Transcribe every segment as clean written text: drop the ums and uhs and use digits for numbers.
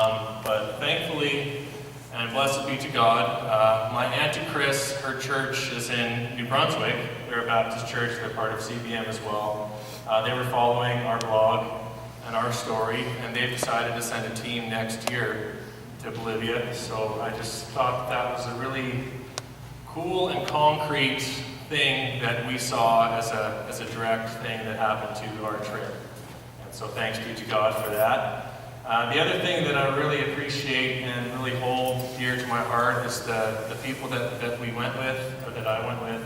But thankfully, and blessed be to God, my Auntie Chris, her church is in New Brunswick. They're a Baptist church, they're part of CBM as well. They were following our blog and our story, and they've decided to send a team next year to Bolivia. So I just thought that was a really cool and concrete thing that we saw as a direct thing that happened to our trip. And so thanks be to God for that. The other thing that I really appreciate and really hold dear to my heart is the people that we went with, or that I went with.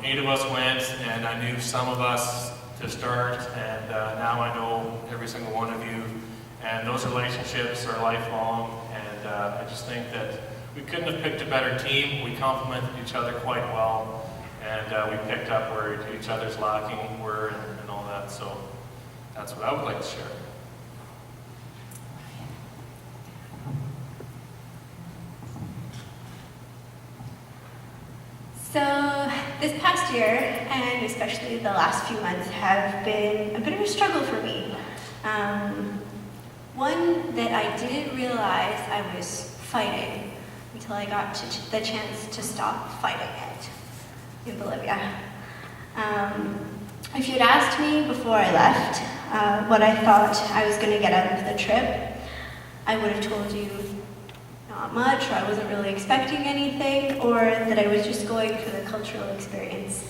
8 of us went, and I knew some of us to start, and now I know every single one of you. And those relationships are lifelong, and I just think that we couldn't have picked a better team. We complemented each other quite well, and we picked up where each other's lacking were and all that. So that's what I would like to share. So this past year, and especially the last few months, have been a bit of a struggle for me. One that I didn't realize I was fighting until I got the chance to stop fighting it in Bolivia. If you'd asked me before I left what I thought I was going to get out of the trip, I would have told you not much, or I wasn't really expecting anything, or that I was just going for the cultural experience.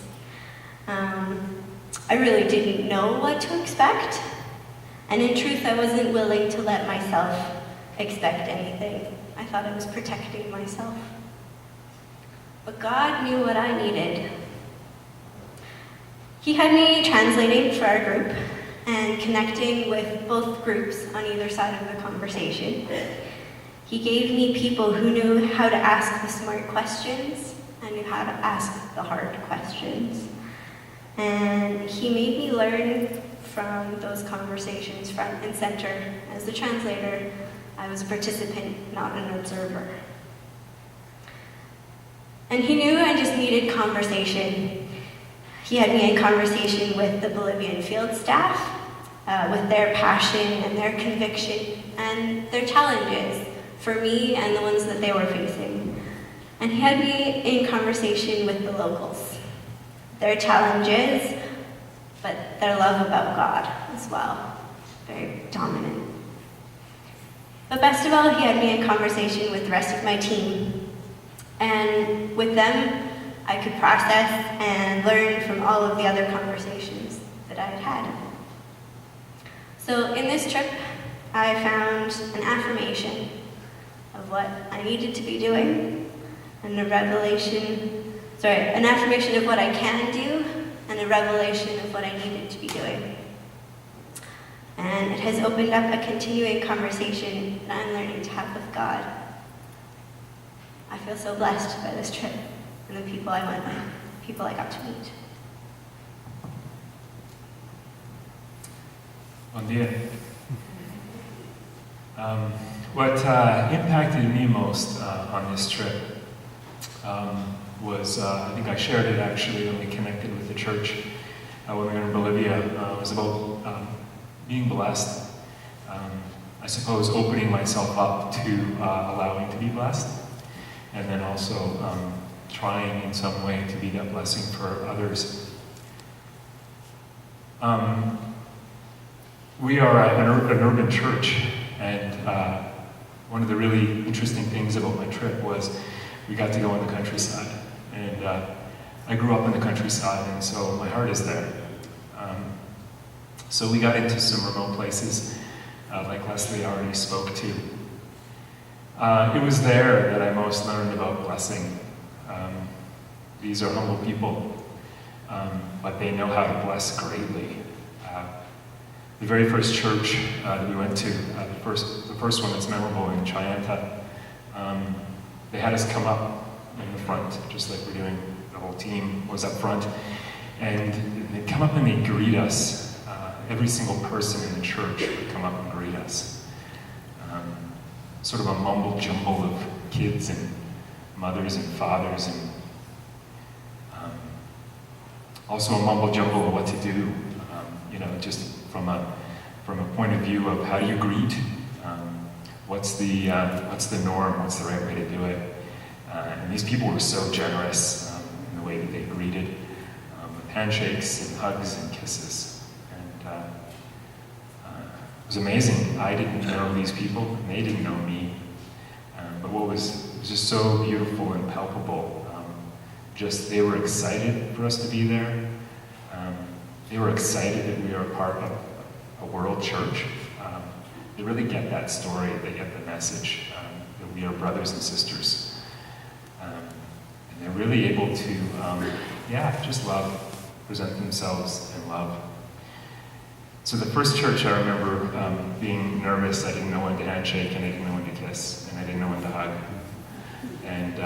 I really didn't know what to expect, and in truth, I wasn't willing to let myself expect anything. I thought I was protecting myself. But God knew what I needed. He had me translating for our group and connecting with both groups on either side of the conversation. He gave me people who knew how to ask the smart questions and knew how to ask the hard questions. And he made me learn from those conversations front and center. As the translator, I was a participant, not an observer. And he knew I just needed conversation. He had me in conversation with the Bolivian field staff, with their passion and their conviction and their challenges for me and the ones that they were facing. And he had me in conversation with the locals, their challenges, but their love about God as well, very dominant. But best of all, he had me in conversation with the rest of my team. And with them, I could process and learn from all of the other conversations that I had had. So in this trip, I found an affirmation of what I needed to be doing, and an affirmation of what I can do, and a revelation of what I needed to be doing. And it has opened up a continuing conversation that I'm learning to have with God. I feel so blessed by this trip and the people I went with, people I got to meet. Bon dia. What impacted me most on this trip was, I think I shared it actually when we connected with the church when we were in Bolivia. It was about being blessed. I suppose opening myself up to allowing to be blessed, and then also trying in some way to be that blessing for others. We are an urban church, and one of the really interesting things about my trip was we got to go in the countryside. And I grew up in the countryside, and so my heart is there. So we got into some remote places, like Leslie already spoke to. It was there that I most learned about blessing. These are humble people, but they know how to bless greatly. The very first church that we went to, the first one that's memorable in Chayanta, they had us come up in the front, just like we're doing. The whole team was up front, and they'd come up and they'd greet us. Every single person in the church would come up and greet us. Sort of a mumble jumble of kids and mothers and fathers, and also a mumble jumble of what to do. Just from a point of view of how do you greet, what's the norm, what's the right way to do it. And these people were so generous in the way that they greeted, with handshakes and hugs and kisses. And it was amazing. I didn't know these people, and they didn't know me. But what was just so beautiful and palpable, just they were excited for us to be there. They were excited that we are a part of a world church. They really get that story, they get the message that we are brothers and sisters. And they're really able to, just love, present themselves in love. So the first church, I remember being nervous. I didn't know when to handshake, and I didn't know when to kiss, and I didn't know when to hug. And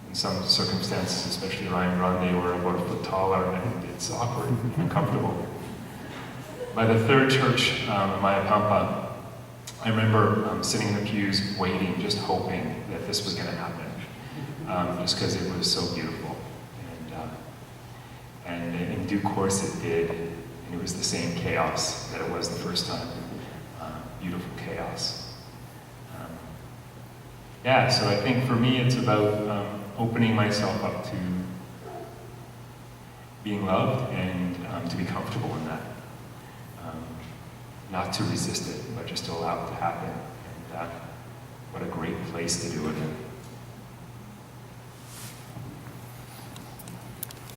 in some circumstances, especially Ryan Grande, were about a foot taller, and it's awkward and uncomfortable. By the third church, Mayapampa, I remember sitting in the pews waiting, just hoping that this was going to happen, just because it was so beautiful. And in due course it did, and it was the same chaos that it was the first time. Beautiful chaos. So I think for me it's about opening myself up to being loved and to be comfortable in that. Not to resist it, but just to allow it to happen. And what a great place to do it in.